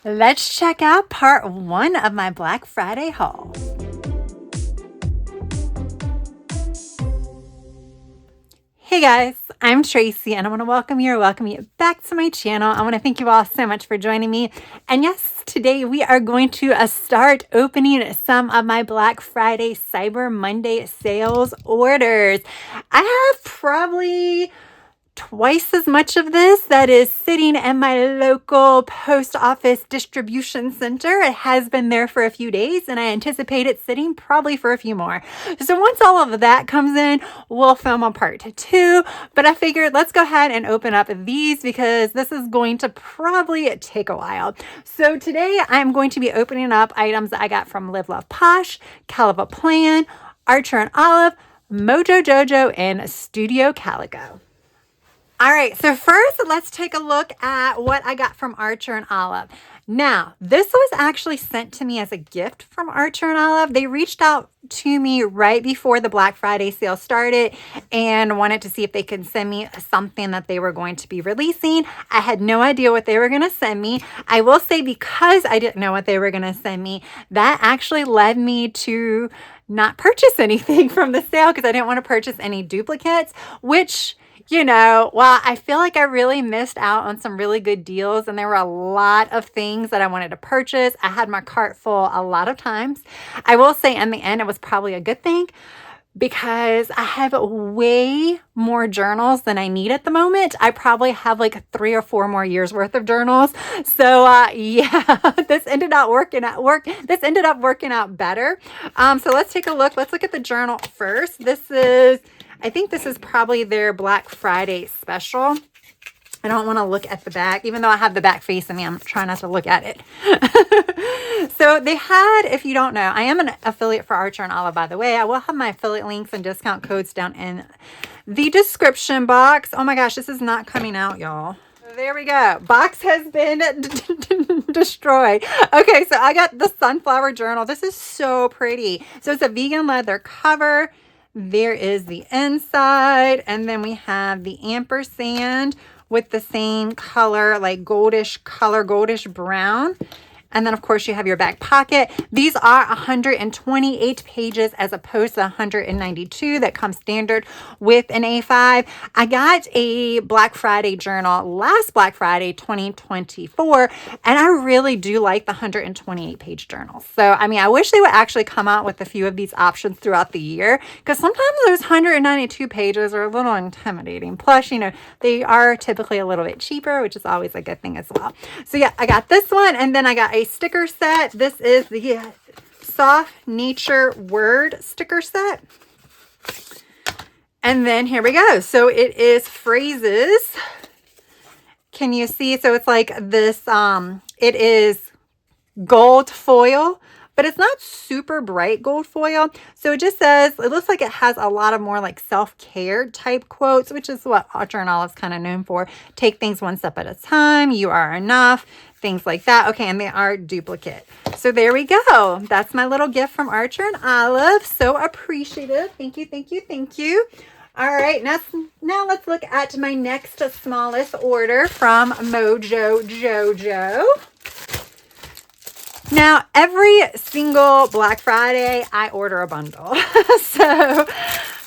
Let's check out part 1 of my Black Friday haul. Hey guys, I'm Tracy and I want to welcome you back to my channel. I want to thank you all so much for joining me. And yes, today we are going to start opening some of my Black Friday Cyber Monday sales orders. I have probably twice as much of this that is sitting in my local post office distribution center. It has been there for a few days and I anticipate it sitting probably for a few more. So once all of that comes in, we'll film a part 2, but I figured let's go ahead and open up these because this is going to probably take a while. So today I'm going to be opening up items that I got from LiveLovePosh, KellofaPlan, Archer and Olive, Mojo Jojo, and Studio Calico. All right, so first let's take a look at what I got from Archer and Olive. Now, this was actually sent to me as a gift from Archer and Olive. They reached out to me right before the Black Friday sale started and wanted to see if they could send me something that they were going to be releasing. I had no idea what they were going to send me. I will say because I didn't know what they were going to send me, that actually led me to not purchase anything from the sale because I didn't want to purchase any duplicates, which, you know, well, I feel like I really missed out on some really good deals and there were a lot of things that I wanted to purchase. I had my cart full a lot of times. I will say in the end, it was probably a good thing because I have way more journals than I need at the moment. I probably have like 3 or 4 more years worth of journals. So yeah, this ended up working out better. So let's take a look. Let's look at the journal first. I think this is probably their Black Friday special. I don't want to look at the back, even though I have the back facing me. I'm trying not to look at it. So they had, if you don't know, I am an affiliate for Archer and Olive, by the way. I will have my affiliate links and discount codes down in the description box. Oh my gosh, this is not coming out, y'all. There we go. Box has been destroyed. Okay, so I got the Sunflower Journal. This is so pretty. So it's a vegan leather cover. There is the inside, and then we have the ampersand with the same color, like goldish brown. And then, of course, you have your back pocket. These are 128 pages as opposed to 192 that come standard with an A5. I got a Black Friday journal last Black Friday 2024, and I really do like the 128 page journals. So, I mean, I wish they would actually come out with a few of these options throughout the year because sometimes those 192 pages are a little intimidating. Plus, you know, they are typically a little bit cheaper, which is always a good thing as well. So, yeah, I got this one, and then I got a sticker set. This is the Soft Nature Word sticker set. And then here we go. So it is phrases. Can you see? So it's like this, it is gold foil, but it's not super bright gold foil. So it just says, it looks like it has a lot of more like self-care type quotes, which is what Archer and Olive is kind of known for. Take things one step at a time. You are enough. Things like that. Okay, and they are duplicate. So there we go. That's my little gift from Archer and Olive. So appreciative. Thank you, thank you, thank you. All right, now let's look at my next smallest order from Mojo Jojo. Now, every single Black Friday, I order a bundle. So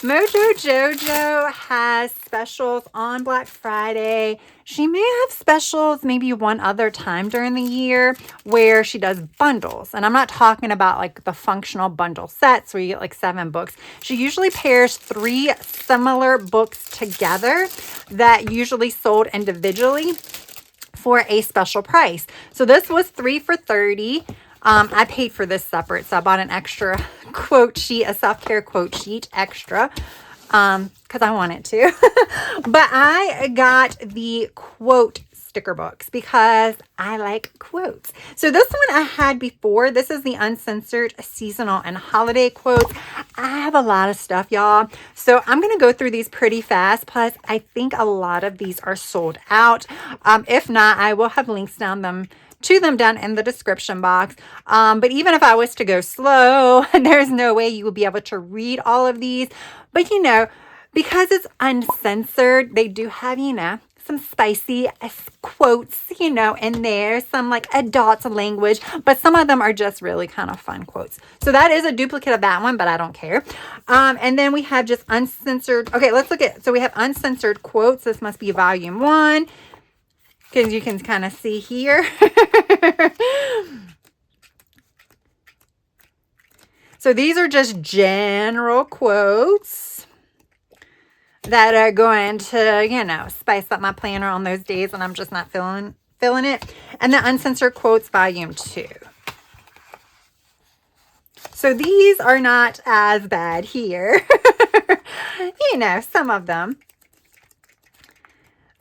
Mojo Jojo has specials on Black Friday. She may have specials maybe one other time during the year where she does bundles. And I'm not talking about like the functional bundle sets where you get like 7 books. She usually pairs 3 similar books together that usually sold individually for a special price. So this was 3 for $30. I paid for this separate, so I bought an extra quote sheet, a self-care quote sheet extra, because I wanted to. But I got the quote sticker books because I like quotes. So this one I had before. This is the uncensored seasonal and holiday quotes. I have a lot of stuff, y'all. So I'm going to go through these pretty fast. Plus, I think a lot of these are sold out. If not, I will have links down in the description box. But even if I was to go slow, there's no way you will be able to read all of these. But you know, because it's uncensored, they do have, you know, some spicy quotes, you know, in there, some like adult language, but some of them are just really kind of fun quotes. So that is a duplicate of that one, but I don't care. And then we have just uncensored. Okay, let's look at, so we have uncensored quotes. This must be volume 1, because you can kind of see here. So these are just general quotes that are going to, you know, spice up my planner on those days when I'm just not feeling it. And the uncensored quotes volume 2. So these are not as bad here. You know, some of them.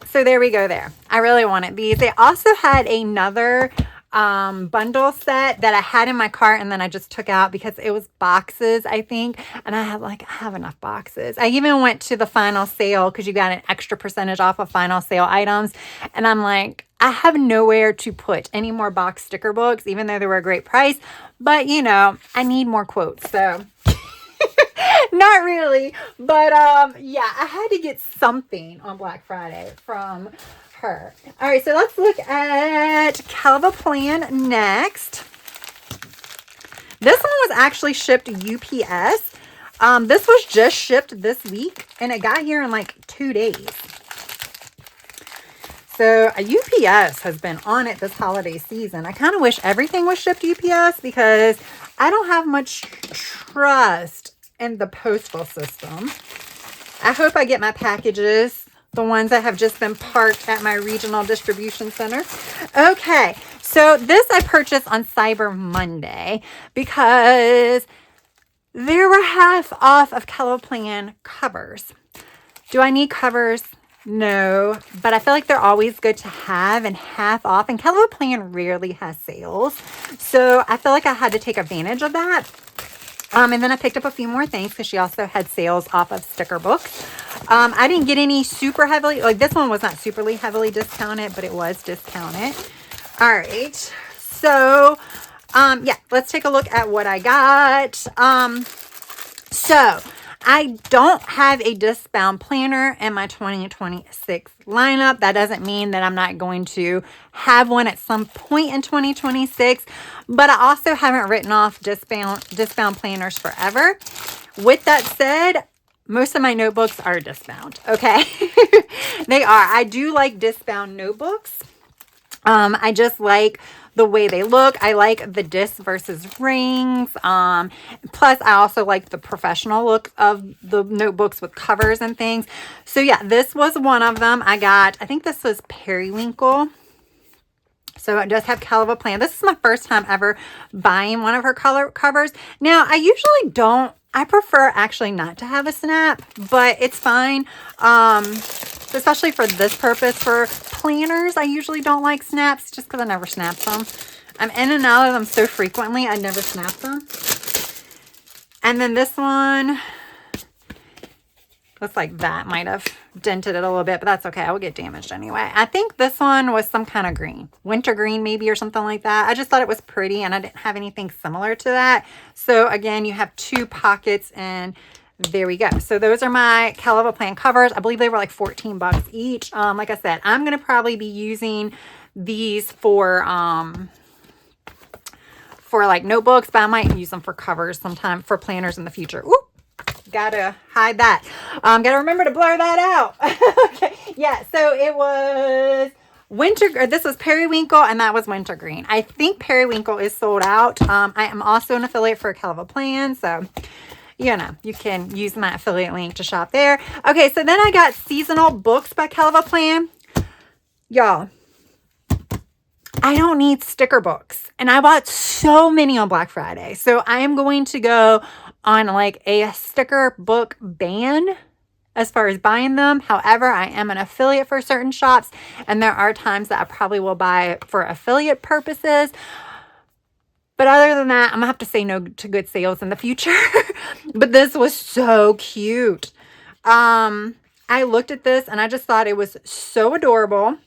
So there we go there. I really wanted these. They also had another bundle set that I had in my cart, and then I just took out because it was boxes, I think, and I have enough boxes. I even went to the final sale because you got an extra percentage off of final sale items, and I'm like, I have nowhere to put any more box sticker books, even though they were a great price, but you know, I need more quotes, so not really, but yeah, I had to get something on Black Friday from her. All right, so let's look at KellofaPlan next. This one was actually shipped UPS. This was just shipped this week, and it got here in like 2 days. So UPS has been on it this holiday season. I kind of wish everything was shipped UPS because I don't have much trust in the postal system. I hope I get my packages, the ones that have just been parked at my regional distribution center. Okay, so this I purchased on Cyber Monday because there were half off of KellofaPlan covers. Do I need covers? No, but I feel like they're always good to have and half off. And KellofaPlan rarely has sales, so I feel like I had to take advantage of that. And then I picked up a few more things because she also had sales off of sticker books. I didn't get any super heavily, like this one was not superly heavily discounted, but it was discounted. All right. So, yeah, let's take a look at what I got. So I don't have a disc-bound planner in my 2026 lineup. That doesn't mean that I'm not going to have one at some point in 2026, but I also haven't written off disc-bound planners forever. With that said, most of my notebooks are disc-bound, okay? They are. I do like disc-bound notebooks. I just like the way they look. I like the disc versus rings. Plus, I also like the professional look of the notebooks with covers and things. So yeah, this was one of them. I think this was Periwinkle. So it does have KellofaPlan. This is my first time ever buying one of her color covers. Now, I usually don't. I prefer actually not to have a snap, but it's fine. Especially for this purpose. For planners, I usually don't like snaps just because I never snap them. I'm in and out of them so frequently, I never snap them. And then this one looks like that might have dented it a little bit, but that's okay. I will get damaged anyway. I think this one was some kind of green. Winter green maybe or something like that. I just thought it was pretty and I didn't have anything similar to that. So again, you have 2 pockets and there we go. So those are my KellofaPlan covers. I believe they were like 14 bucks each. Like I said, I'm going to probably be using these for like notebooks, but I might use them for covers sometime for planners in the future. Ooh, gotta hide that. Gotta remember to blur that out. Okay. Yeah. So it was this was Periwinkle and that was Wintergreen. I think Periwinkle is sold out. I am also an affiliate for KellofaPlan. So you know, you can use my affiliate link to shop there. Okay, so then I got seasonal books by KellofaPlan. Y'all, I don't need sticker books. And I bought so many on Black Friday. So I am going to go on like a sticker book ban as far as buying them. However, I am an affiliate for certain shops. And there are times that I probably will buy for affiliate purposes. But other than that, I'm going to have to say no to good sales in the future. But this was so cute. I looked at this and I just thought it was so adorable.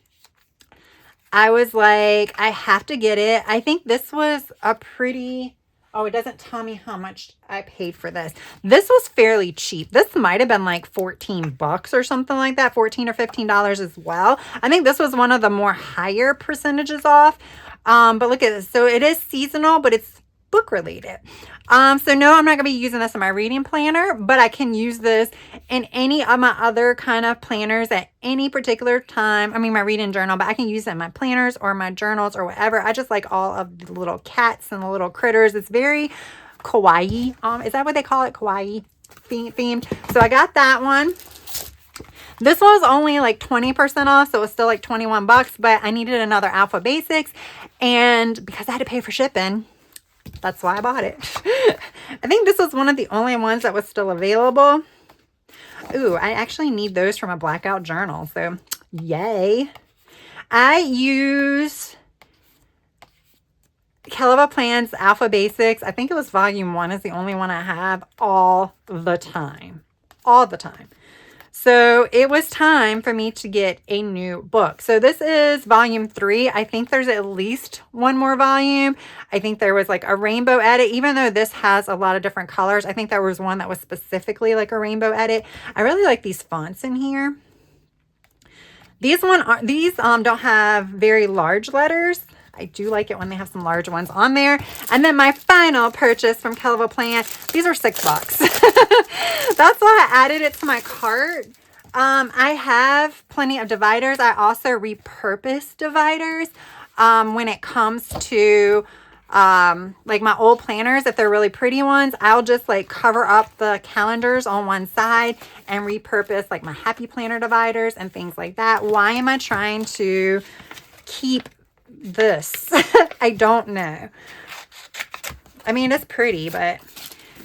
I was like, I have to get it. I think this was a pretty Oh, it doesn't tell me how much I paid for this. This was fairly cheap. This might have been like 14 bucks or something like that, 14 or $15 as well. I think this was one of the more higher percentages off. But look at this. So it is seasonal, but it's book related. So no, I'm not gonna be using this in my reading planner, but I can use this in any of my other kind of planners at any particular time. I mean, my reading journal, but I can use it in my planners or my journals or whatever. I just like all of the little cats and the little critters. It's very kawaii. Is that what they call it? Kawaii themed. So I got that one. This was only like 20% off, so it was still like 21 bucks, but I needed another Alpha Basics, and because I had to pay for shipping, that's why I bought it. I think this was one of the only ones that was still available. Ooh, I actually need those from a blackout journal, so yay. I use KellofaPlan's Alpha Basics. I think it was volume 1 is the only one I have all the time. All the time. So it was time for me to get a new book. So this is volume 3. I think there's at least one more volume. I think there was like a rainbow edit, even though this has a lot of different colors. I think there was one that was specifically like a rainbow edit. I really like these fonts in here. These don't have very large letters. I do like it when they have some large ones on there. And then my final purchase from KellofaPlan, these are $6. That's why I added it to my cart. I have plenty of dividers. I also repurpose dividers when it comes to like my old planners. If they're really pretty ones, I'll just like cover up the calendars on one side and repurpose like my happy planner dividers and things like that. Why am I trying to keep this? I don't know. I mean, it's pretty, but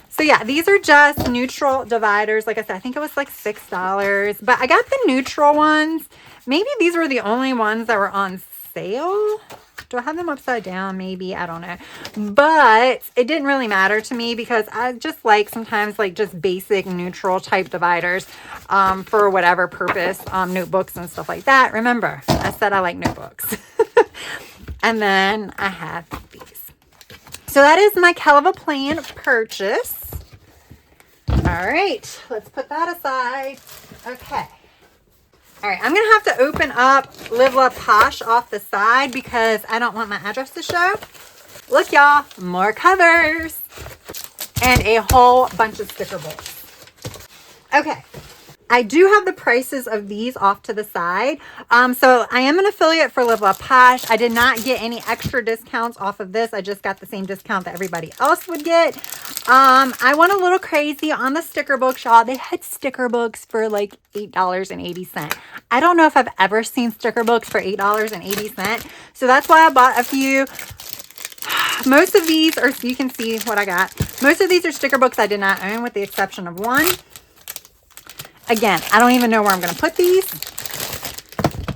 so yeah, these are just neutral dividers. Like I said, I think it was like $6, but I got the neutral ones. Maybe these were the only ones that were on sale. Do I have them upside down? Maybe, I don't know, but it didn't really matter to me because I just like sometimes like just basic neutral type dividers for whatever purpose, notebooks and stuff like that. Remember, I said I like notebooks. And then I have these. So that is my KellofaPlan purchase. All right, let's put that aside. Okay. All right, I'm going to have to open up LiveLovePosh off the side because I don't want my address to show. Look, y'all, more covers and a whole bunch of sticker books. Okay. I do have the prices of these off to the side. So I am an affiliate for LiveLovePosh. I did not get any extra discounts off of this. I just got the same discount that everybody else would get. I went a little crazy on the sticker books, y'all. They had sticker books for like $8.80. I don't know if I've ever seen sticker books for $8.80. So that's why I bought a few. Most of these are, you can see what I got. Most of these are sticker books I did not own with the exception of one. Again, I don't even know where I'm going to put these,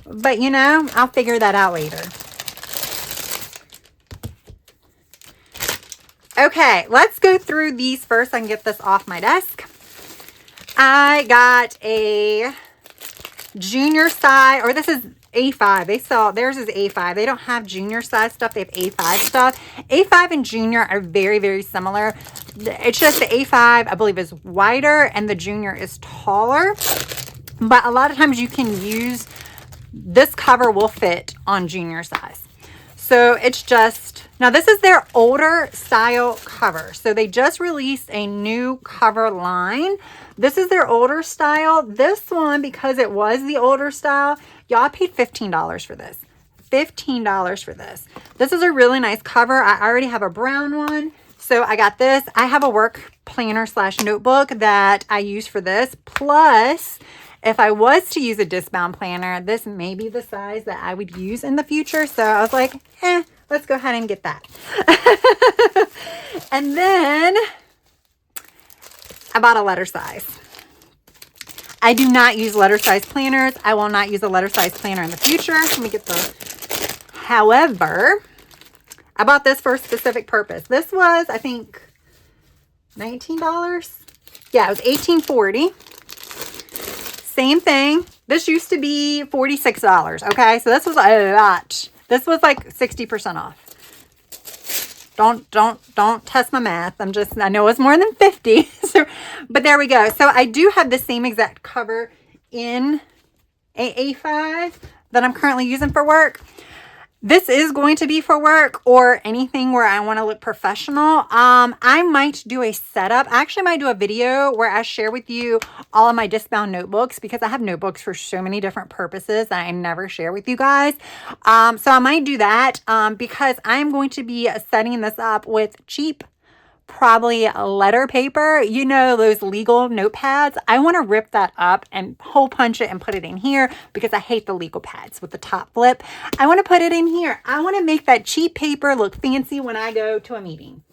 but you know, I'll figure that out later. Okay, let's go through these first. I can get this off my desk. I got a junior size, or this is A5. They sell, theirs is A5. They don't have junior size stuff. They have A5 stuff. A5 and junior are very, very similar. It's just the A5, I believe, is wider and the junior is taller. But a lot of times you can use, this cover will fit on junior size. So it's just, now this is their older style cover. So they just released a new cover line. This is their older style. This one, because it was the older style, y'all, paid $15 for this. $15 for this. This is a really nice cover. I already have a brown one. So I got this. I have a work planner / notebook that I use for this. Plus, if I was to use a discbound planner, this may be the size that I would use in the future. So I was like, let's go ahead and get that. And then I bought a letter size. I do not use letter size planners. I will not use a letter size planner in the future. Let me get the, however, I bought this for a specific purpose. This was, I think, $19. Yeah, it was $18.40. Same thing. This used to be $46. Okay, so this was a lot. This was like 60% off. Don't test my math. I know it's more than 50. So, but there we go. So I do have the same exact cover in A5 that I'm currently using for work. This is going to be for work or anything where I want to look professional. I might do a setup. I actually might do a video where I share with you all of my discbound notebooks, because I have notebooks for so many different purposes that I never share with you guys. So I might do that because I'm going to be setting this up with cheap, probably letter paper, you know, those legal notepads. I want to rip that up and hole punch it and put it in here, because I hate the legal pads with the top flip. I want to put it in here. I want to make that cheap paper look fancy when I go to a meeting.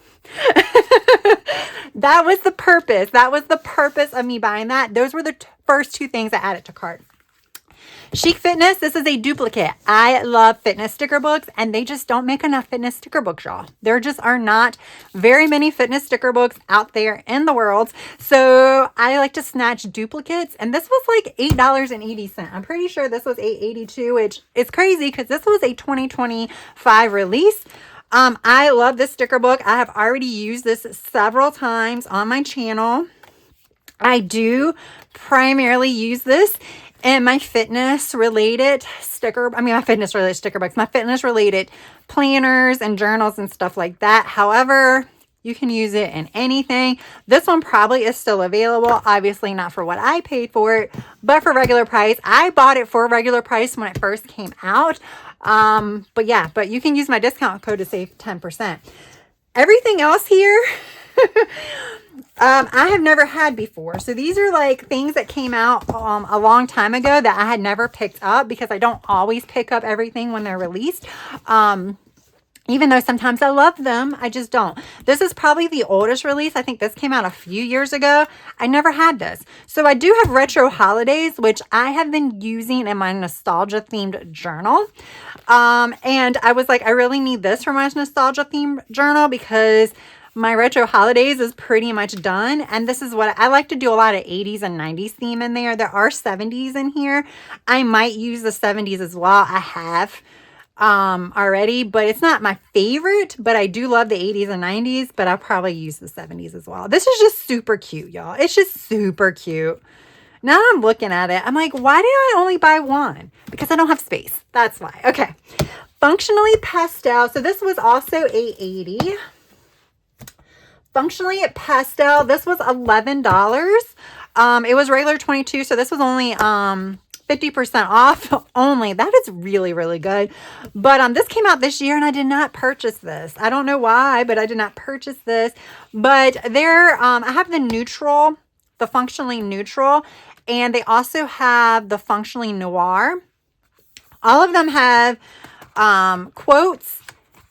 That was the purpose. That was the purpose of me buying that. Those were the first two things I added to cart. Chic Fitness, this is a duplicate. I love fitness sticker books, and they just don't make enough fitness sticker books, y'all. There just are not very many fitness sticker books out there in the world. So I like to snatch duplicates, and this was like $8.80. I'm pretty sure this was $8.82, which is crazy because this was a 2025 release. I love this sticker book. I have already used this several times on my channel. I do primarily use this in my fitness related my fitness related sticker books, my fitness related planners and journals and stuff like that. However, you can use it in anything. This one probably is still available. Obviously not for what I paid for it, but for regular price. I bought it for regular price when it first came out. But you can use my discount code to save 10%. Everything else here, I have never had before. So these are like things that came out a long time ago that I had never picked up, because I don't always pick up everything when they're released. Even though sometimes I love them, I just don't. This is probably the oldest release. I think this came out a few years ago. I never had this. So I do have Retro Holidays, which I have been using in my nostalgia themed journal. And I was like, I really need this for my nostalgia themed journal, because my Retro Holidays is pretty much done. And this is what I like to do, a lot of 80s and 90s theme in there. There are 70s in here. I might use the 70s as well. I have already, but it's not my favorite, but I do love the 80s and 90s, but I'll probably use the 70s as well. This is just super cute, y'all. It's just super cute. Now I'm looking at it. I'm like, why did I only buy one? Because I don't have space. That's why. Okay. Functionally Pastel. So this was also $8.80. Functionally Pastel. This was $11. It was regular $22. So this was only, 50% off only. That is really, really good. But this came out this year and I did not purchase this. I don't know why, but I did not purchase this. But I have the neutral, the functionally neutral, and they also have the functionally noir. All of them have quotes.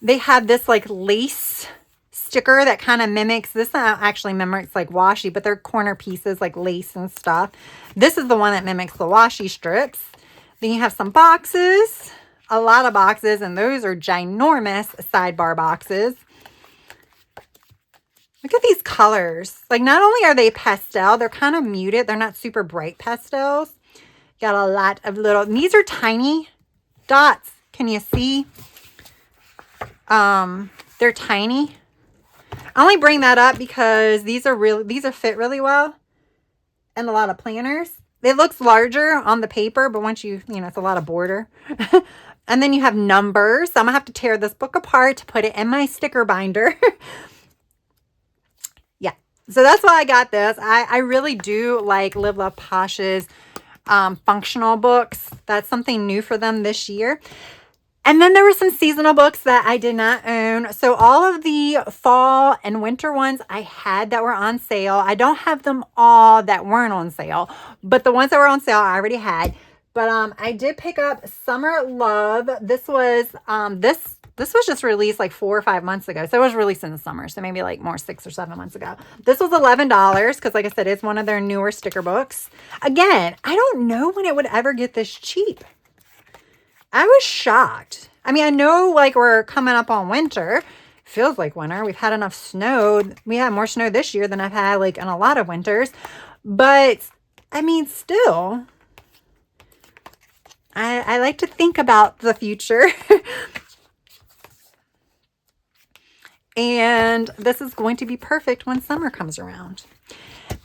They have this like lace sticker that kind of mimics, this actually mimics like washi, but they're corner pieces like lace and stuff. This is the one that mimics the washi strips. Then you have some boxes, a lot of boxes, and those are ginormous sidebar boxes. Look at these colors. Like, not only are they pastel, they're kind of muted. They're not super bright pastels. Got a lot of little, these are tiny dots. Can you see? They're tiny. I only bring that up because these fit really well in a lot of planners. It looks larger on the paper, but once it's a lot of border. And then you have numbers. So I'm gonna have to tear this book apart to put it in my sticker binder. Yeah, so that's why I got this. I really do like LiveLovePosh's functional books. That's something new for them this year. And then there were some seasonal books that I did not own. So all of the fall and winter ones I had that were on sale. I don't have them all that weren't on sale, but the ones that were on sale I already had. But I did pick up Summer Love. This was just released like 4 or 5 months ago. So it was released in the summer. So maybe like more 6 or 7 months ago. This was $11 because, like I said, it's one of their newer sticker books. Again, I don't know when it would ever get this cheap. I was shocked. I mean, I know like we're coming up on winter. Feels like winter. We've had enough snow. We had more snow this year than I've had like in a lot of winters. But I mean, still, I like to think about the future. And this is going to be perfect when summer comes around.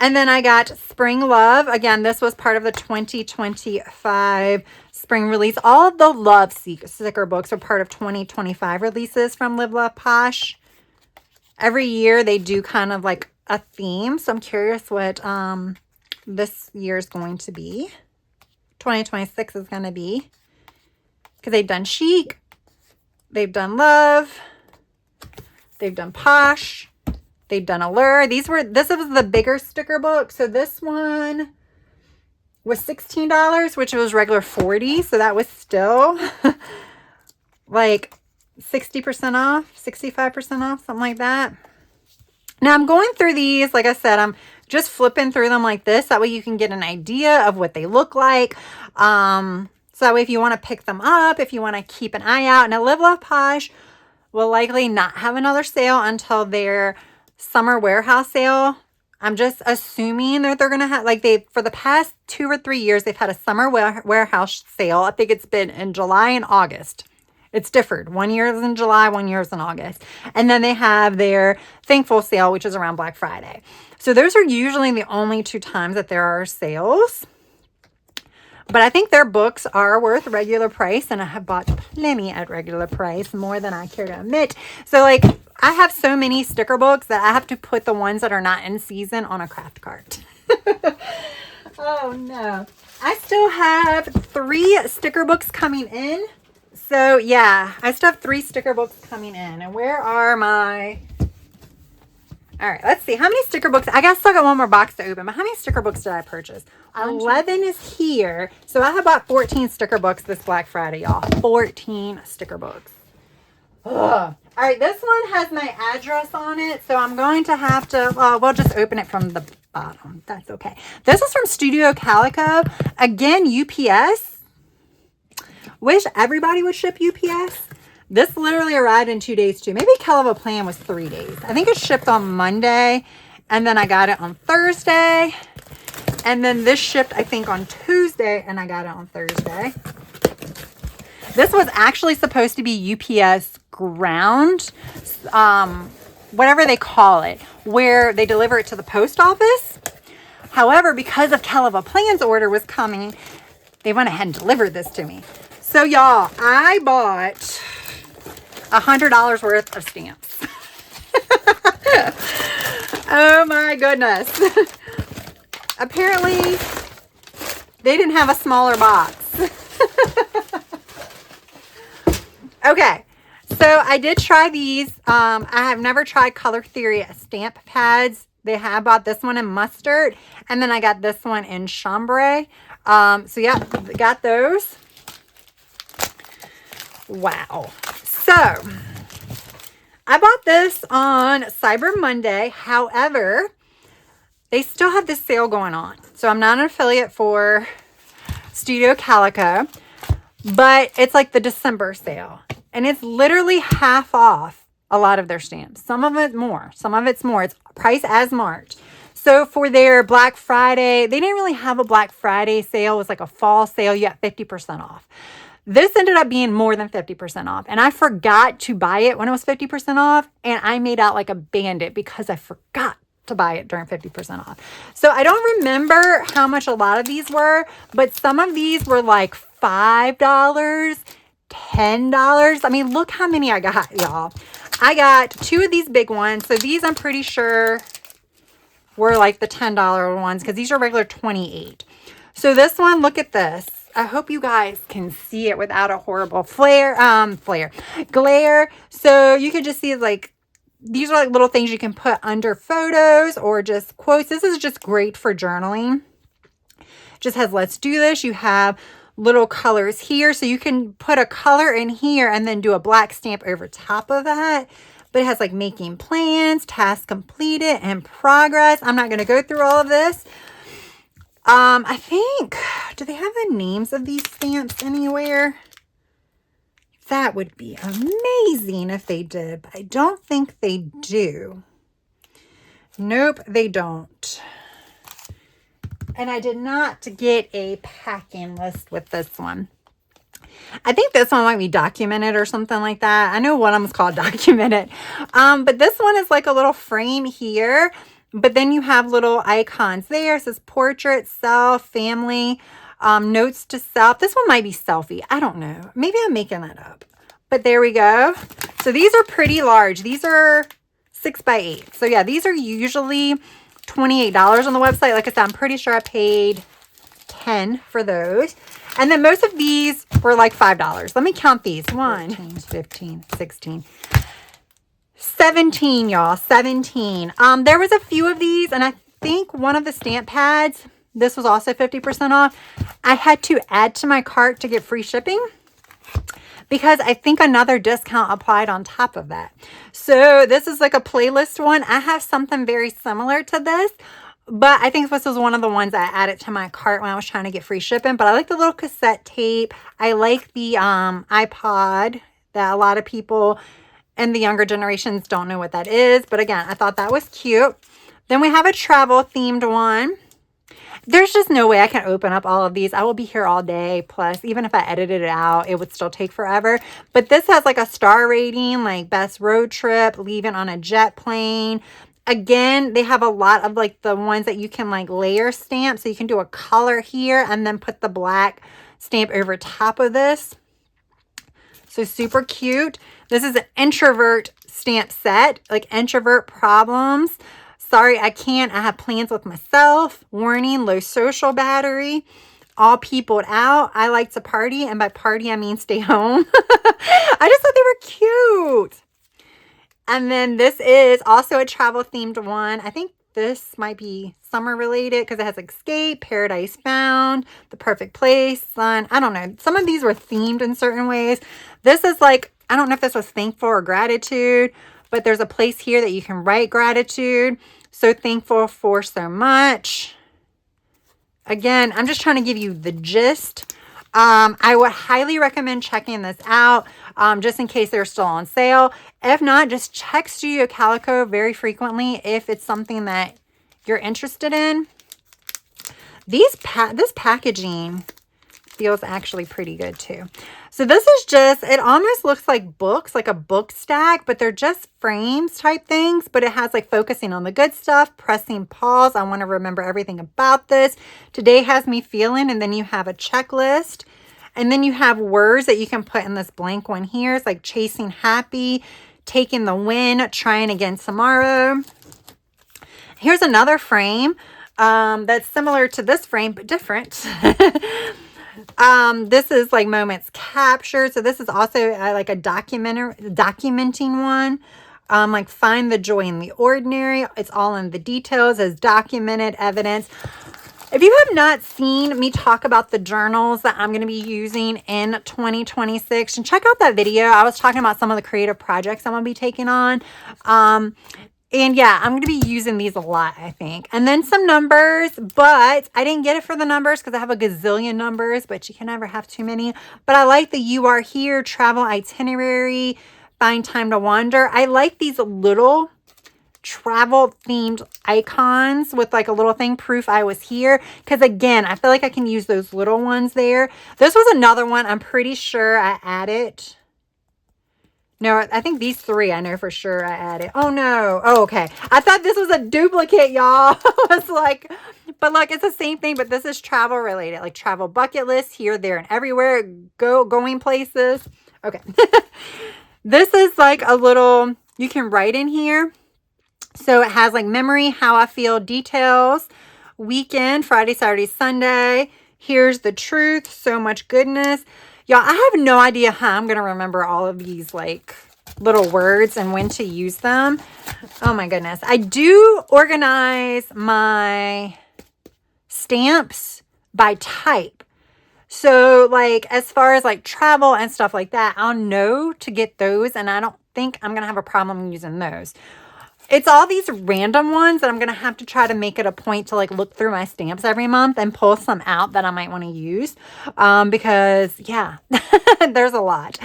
And then I got Spring Love. Again, this was part of the 2025 spring release. All of the Love sticker books are part of 2025 releases from LiveLovePosh. Every year they do kind of like a theme. So I'm curious what this year is going to be. 2026 is going to be. Because they've done Chic. They've done Love. They've done Posh. They've done Allure. This was the bigger sticker book. So this one was $16, which was regular $40. So that was still like 60% off, 65% off, something like that. Now I'm going through these. Like I said, I'm just flipping through them like this. That way you can get an idea of what they look like. So that way if you want to pick them up, if you want to keep an eye out. Now LiveLovePosh will likely not have another sale until their summer warehouse sale. I'm just assuming that they're going to have, like for the past 2 or 3 years, they've had a summer warehouse sale. I think it's been in July and August. It's differed. 1 year is in July, 1 year is in August. And then they have their Thankful sale, which is around Black Friday. So those are usually the only 2 times that there are sales. But I think their books are worth regular price, and I have bought plenty at regular price, more than I care to admit. So like I have so many sticker books that I have to put the ones that are not in season on a craft cart. Oh no. I still have 3 sticker books coming in. So yeah, I still have 3 sticker books coming in. And where are my... All right, let's see. How many sticker books? I still got one more box to open, but how many sticker books did I purchase? 11 is here. So I have bought 14 sticker books this Black Friday, y'all. 14 sticker books. Ugh. All right, this one has my address on it, so I'm going to have to, we'll just open it from the bottom. That's okay. This is from Studio Calico. Again, UPS. Wish everybody would ship UPS. This literally arrived in 2 days too. Maybe KellofaPlan was 3 days. I think it shipped on Monday, and then I got it on Thursday. And then this shipped, I think, on Tuesday, and I got it on Thursday. This was actually supposed to be UPS ground, whatever they call it, where they deliver it to the post office. However, because of KellofaPlan's order was coming, they went ahead and delivered this to me. So y'all, I bought $100 worth of stamps. Oh my goodness. Apparently, they didn't have a smaller box. Okay, so I did try these. I have never tried Color Theory stamp pads. They have bought this one in mustard, and then I got this one in chambray. So yeah, got those. Wow. So I bought this on Cyber Monday. However, they still have this sale going on. So I'm not an affiliate for Studio Calico, but it's like the December sale. And it's literally half off a lot of their stamps. Some of it more. Some of it's more. It's price as marked. So for their Black Friday, they didn't really have a Black Friday sale. It was like a fall sale. You got 50% off. This ended up being more than 50% off. And I forgot to buy it when it was 50% off. And I made out like a bandit because I forgot to buy it during 50% off. So I don't remember how much a lot of these were, but some of these were like $5, $10. I mean, look how many I got, y'all. I got 2 of these big ones. So these I'm pretty sure were like the $10 ones because these are regular $28. So this one, look at this. I hope you guys can see it without a horrible glare. So you can just see like, these are like little things you can put under photos or just quotes. This is just great for journaling. Just has let's do this. You have little colors here. So you can put a color in here and then do a black stamp over top of that. But it has like making plans, task completed, and progress. I'm not going to go through all of this. I think, do they have the names of these stamps anywhere? That would be amazing if they did, but I don't think they do. Nope, they don't. And I did not get a packing list with this one. I think this one might be documented or something like that. I know one of them is called documented. But this one is like a little frame here. But then you have little icons there. It says portrait, self, family, notes to self. This one might be selfie. I don't know. Maybe I'm making that up. But there we go. So these are pretty large. These are 6x8. So yeah, these are usually $28 on the website. Like I said, I'm pretty sure I paid $10 for those. And then most of these were like $5. Let me count these. 1, 15, 16, 17, y'all. 17. There was a few of these, and I think one of the stamp pads, this was also 50% off. I had to add to my cart to get free shipping, because I think another discount applied on top of that. So this is like a playlist one. I have something very similar to this, but I think this was one of the ones I added to my cart when I was trying to get free shipping. But I like the little cassette tape. I like the iPod that a lot of people in the younger generations don't know what that is. But again, I thought that was cute. Then we have a travel themed one. There's just no way I can open up all of these. I will be here all day. Plus, even if I edited it out, it would still take forever. But this has like a star rating, like best road trip, leaving on a jet plane. Again, they have a lot of like the ones that you can like layer stamp. So you can do a color here and then put the black stamp over top of this. So super cute. This is an introvert stamp set, like introvert problems. Sorry, I can't. I have plans with myself. Warning, low social battery. All peopled out. I like to party. And by party, I mean stay home. I just thought they were cute. And then this is also a travel themed one. I think this might be summer related because it has escape, paradise found, the perfect place, sun. I don't know. Some of these were themed in certain ways. This is like, I don't know if this was thankful or gratitude, but there's a place here that you can write gratitude. So thankful for so much. Again, I'm just trying to give you the gist. I would highly recommend checking this out just in case they're still on sale. If not, just check Studio Calico very frequently if it's something that you're interested in. This packaging feels actually pretty good too. So this is just, it almost looks like books, like a book stack, but they're just frames type things, but it has like focusing on the good stuff, pressing pause. I want to remember everything about this. Today has me feeling, and then you have a checklist, and then you have words that you can put in this blank one here. It's like chasing happy, taking the win, trying again tomorrow. Here's another frame that's similar to this frame, but different. This is like moments captured. So this is also like a documenting one. Like find the joy in the ordinary. It's all in the details as documented evidence. If you have not seen me talk about the journals that I'm going to be using in 2026, and check out that video. I was talking about some of the creative projects I'm going to be taking on. And yeah, I'm going to be using these a lot, I think. And then some numbers, but I didn't get it for the numbers because I have a gazillion numbers, but you can never have too many. But I like the You Are Here, travel itinerary, find time to wander. I like these little travel themed icons with like a little thing, proof I was here. Because again, I feel like I can use those little ones there. This was another one I'm pretty sure I added. No, I think these three I know for sure I added. Oh, no. Oh, okay. I thought this was a duplicate, y'all. I was like, but look, it's the same thing, but this is travel related. Like travel bucket list here, there, and everywhere. Going places. Okay. This is like a little, you can write in here. So it has like memory, how I feel, details, weekend, Friday, Saturday, Sunday. Here's the truth. So much goodness. Y'all, I have no idea how I'm going to remember all of these like little words and when to use them. Oh my goodness. I do organize my stamps by type. So like as far as like travel and stuff like that, I'll know to get those, and I don't think I'm going to have a problem using those. It's all these random ones that I'm going to have to try to make it a point to like look through my stamps every month and pull some out that I might want to use. Because yeah, there's a lot.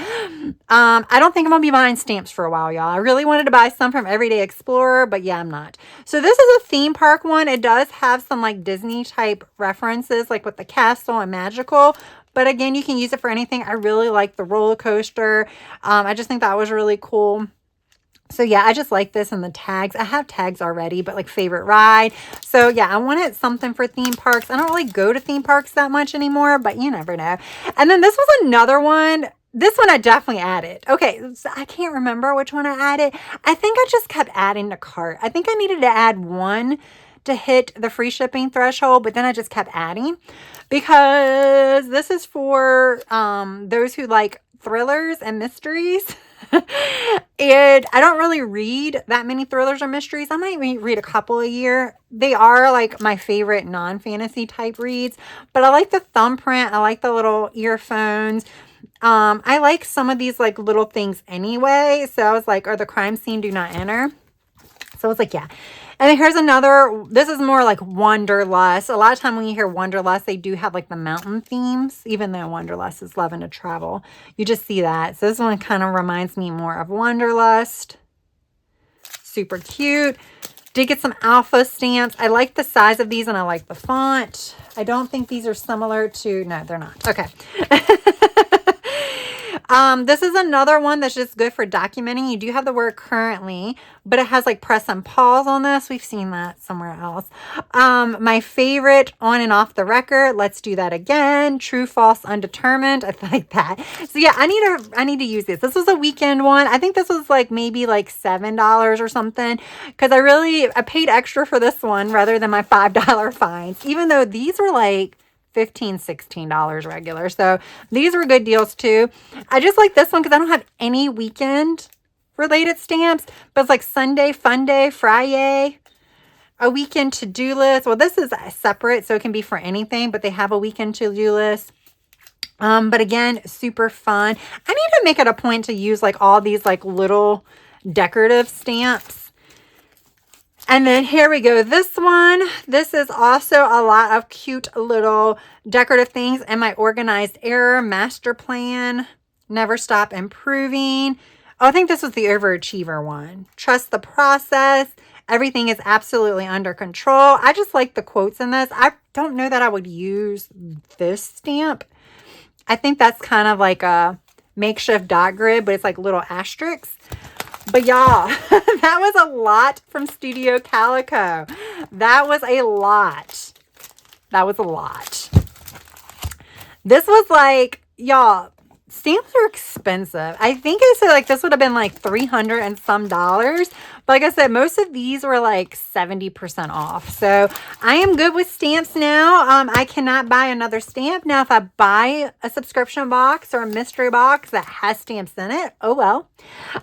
I don't think I'm going to be buying stamps for a while, y'all. I really wanted to buy some from Everyday Explorer, but yeah, I'm not. So this is a theme park one. It does have some like Disney type references, like with the castle and magical, but again, you can use it for anything. I really like the roller coaster. I just think that was really cool. So yeah, I just like this and the tags. I have tags already, but like favorite ride. So yeah, I wanted something for theme parks. I don't really go to theme parks that much anymore, but you never know. And then this was another one. This one I definitely added. Okay, so I can't remember which one I added. I think I just kept adding to cart. I think I needed to add one to hit the free shipping threshold, but then I just kept adding because this is for those who like thrillers and mysteries. And I don't really read that many thrillers or mysteries. I might read a couple a year. They are like my favorite non-fantasy type reads, but I like the thumbprint. I like the little earphones. I like some of these like little things anyway. So I was like, or the crime scene do not enter. So I was like, yeah. And then here's another, this is more like Wanderlust. A lot of time when you hear Wanderlust, they do have like the mountain themes, even though Wanderlust is loving to travel. You just see that. So this one kind of reminds me more of Wanderlust. Super cute. Did get some alpha stamps. I like the size of these and I like the font. I don't think these are similar to, no, they're not. Okay. This is another one that's just good for documenting. You do have the word currently, but it has like press and pause on this. We've seen that somewhere else. My favorite, on and off the record. Let's do that again. True, false, undetermined. I like that. So yeah, I need to use this. This was a weekend one. I think this was like maybe like $7 or something, because I paid extra for this one rather than my $5 fines, even though these were like $15, $16 regular. So these were good deals too. I just like this one because I don't have any weekend related stamps, but it's like Sunday, Fun Day, Friday, a weekend to-do list. Well, this is separate, so it can be for anything, but they have a weekend to-do list. But again, super fun. I need to make it a point to use like all these like little decorative stamps. And then here we go. This one, this is also a lot of cute little decorative things. And my organized error, master plan, never stop improving. Oh, I think this was the overachiever one. Trust the process. Everything is absolutely under control. I just like the quotes in this. I don't know that I would use this stamp. I think that's kind of like a makeshift dot grid, but it's like little asterisks. But y'all, that was a lot from Studio Calico. That was a lot. That was a lot. This was like, y'all, stamps are expensive. I think I said like this would have been like $300 and some dollars. But like I said, most of these were like 70% off. So I am good with stamps now. I cannot buy another stamp. Now, if I buy a subscription box or a mystery box that has stamps in it, oh well.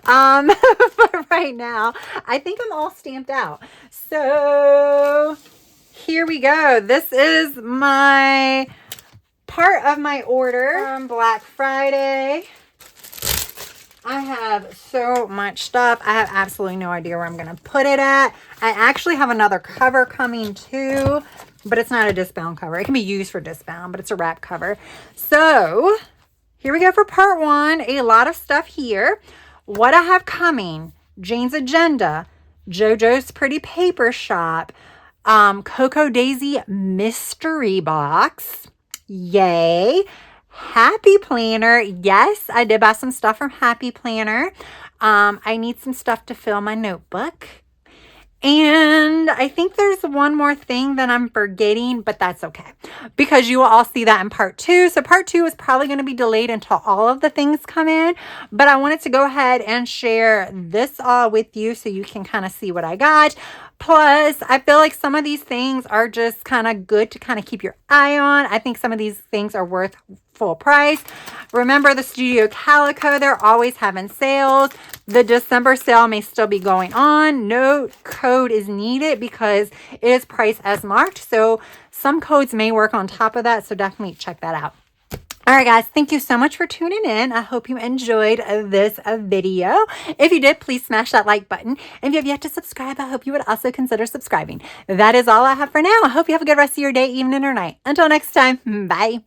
But right now, I think I'm all stamped out. So here we go. This is my part of my order from Black Friday. I have so much stuff. I have absolutely no idea where I'm going to put it at. I actually have another cover coming too, but it's not a discbound cover. It can be used for discbound, but it's a wrap cover. So here we go for part one. A lot of stuff here. What I have coming: Jane's Agenda, JoJo's Pretty Paper Shop, Coco Daisy Mystery Box. Yay. Happy Planner. Yes, I did buy some stuff from Happy Planner. I need some stuff to fill my notebook. And I think there's one more thing that I'm forgetting, but that's okay, because you will all see that in part two. So part two is probably going to be delayed until all of the things come in, but I wanted to go ahead and share this all with you so you can kind of see what I got. Plus, I feel like some of these things are just kind of good to kind of keep your eye on. I think some of these things are worth full price. Remember the Studio Calico, they're always having sales. The December sale may still be going on. No code is needed because it is priced as marked. So some codes may work on top of that. So definitely check that out. All right, guys, thank you so much for tuning in. I hope you enjoyed this video. If you did, please smash that like button. And if you have yet to subscribe, I hope you would also consider subscribing. That is all I have for now. I hope you have a good rest of your day, evening, or night. Until next time, bye.